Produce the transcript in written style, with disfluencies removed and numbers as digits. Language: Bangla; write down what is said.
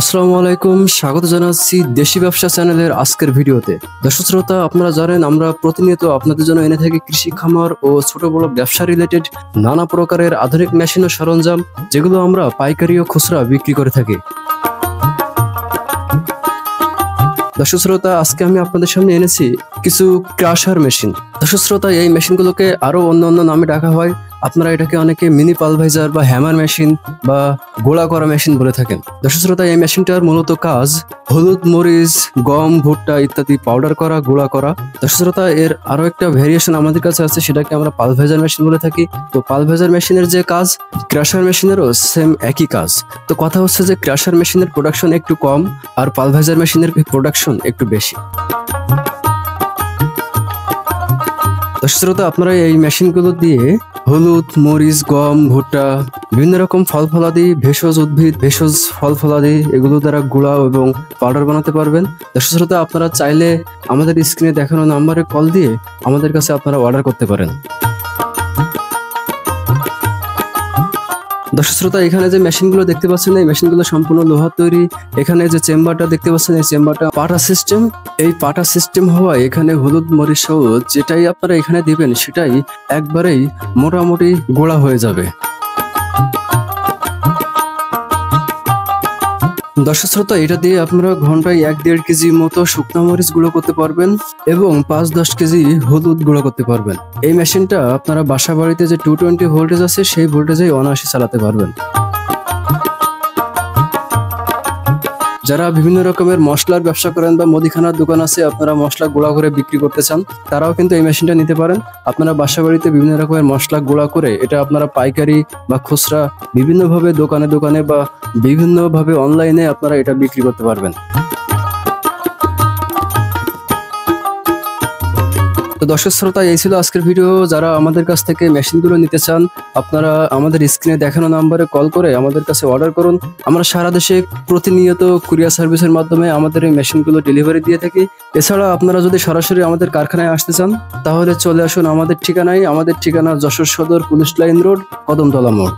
আসসালামু আলাইকুম, স্বাগত জানাচ্ছি দেশি ব্যবসা চ্যানেলের আজকের ভিডিওতে। দর্শক শ্রোতা, আপনারা জানেন আমরা প্রতিনিয়ত আপনাদের জন্য এনে থাকি কৃষি খামার ও ছোট বড় ব্যবসা রিলেটেড নানা প্রকারের আধুনিক মেশিন ও সরঞ্জাম, যেগুলো আমরা পাইকারি ও খুচরা বিক্রি করে থাকি। দর্শক শ্রোতা, আজকে আমি আপনাদের সামনে এনেছি কিছু ক্রাশার মেশিন। দর্শক শ্রোতা, এই মেশিনগুলোকে আরো অন্য অন্য নামে ডাকা হয়। আপনারা এটাকে অনেকে মিনি পালভাইজার বা হ্যামার মেশিন বা গোলা করা মেশিন বলে থাকেন। দর্শক শ্রোতা, এই মেশিনটার মূলত কাজ হলুদ, মরিচ, গম, ভুট্টা ইত্যাদি পাউডার করা, গুঁড়া করা। দর্শক শ্রোতা, এর আরো একটা ভেরিয়েশন আমাদের কাছে আছে, সেটাকে আমরা পালভাইজার মেশিন বলে থাকি। তো পালভাইজার মেশিনের যে কাজ, ক্রাশার মেশিনেরও সেম একই কাজ। তো কথা হচ্ছে যে ক্রাশার মেশিনের প্রোডাকশন একটু কম আর পালভাইজার মেশিনের প্রোডাকশন একটু বেশি। দর্শক শ্রোতা, আপনারা এই মেশিনগুলো দিয়ে হলুদ, মরিচ, গম, ভুট্টা, বিভিন্ন রকম ফল ফলাদি, ভেষজ উদ্ভিদ, ভেষজ ফল ফলাদি এগুলো দ্বারা গুঁড়া এবং পাউডার বানাতে পারবেন। দর্শক শ্রোতা, আপনারা চাইলে আমাদের স্ক্রিনে দেখানো নাম্বারে কল দিয়ে আমাদের কাছে আপনারা অর্ডার করতে পারেন। দর্শক শ্রোতা, এখানে যে মেশিনগুলো দেখতে পাচ্ছেন, এই মেশিনগুলো সম্পূর্ণ লোহার তৈরি। এখানে যে চেম্বারটা দেখতে পাচ্ছেন, এই চেম্বারটা পাটা সিস্টেম। এই পাটা সিস্টেম হওয়ায় এখানে হলুদ, মরিচ সহ যেটাই আপনারা এখানে দিবেন সেটাই একবারেই মোটামুটি গোড়া হয়ে যাবে। দর্শক শ্রোতা, এটা দিয়ে আপনারা ঘন্টায় 1-1.5 কেজি মতো শুকনো মরিচ গুঁড়ো করতে পারবেন এবং 5-10 কেজি হলুদ গুঁড়ো করতে পারবেন। এই মেশিনটা আপনারা বাসা বাড়িতে যে 220 ভোল্টেজ আছে সেই ভোল্টেজেই অনায়াসে চালাতে পারবেন। যারা বিভিন্ন রকমের মশলার ব্যবসা করেন বা মুদিখানার দোকান আছে, আপনারা মশলা গুঁড়া করে বিক্রি করতে চান, তারাও কিন্তু এই মেশিনটা নিতে পারেন। আপনারা বাসা বাড়িতে বিভিন্ন রকমের মশলা গুঁড়া করে এটা আপনারা পাইকারি বা খুচরা বিভিন্নভাবে দোকানে দোকানে বা বিভিন্নভাবে অনলাইনে আপনারা এটা বিক্রি করতে পারবেন। তো দর্শক শ্রোতা, এই ছিল আজকের ভিডিও। যারা আমাদের কাছ থেকে মেশিনগুলো নিতে চান, আপনারা আমাদের স্ক্রিনে দেখানো নাম্বারে কল করে আমাদের কাছে অর্ডার করুন। আমরা সারা দেশে প্রতিনিয়ত কুরিয়ার সার্ভিসের মাধ্যমে আমাদের এই মেশিনগুলো ডেলিভারি দিয়ে থাকি। এছাড়া আপনারা যদি সরাসরি আমাদের কারখানায় আসতে চান, তাহলে চলে আসুন আমাদের ঠিকানায়। আমাদের ঠিকানা যশোর সদর পুলিশ লাইন রোড, কদমতলা মোড়।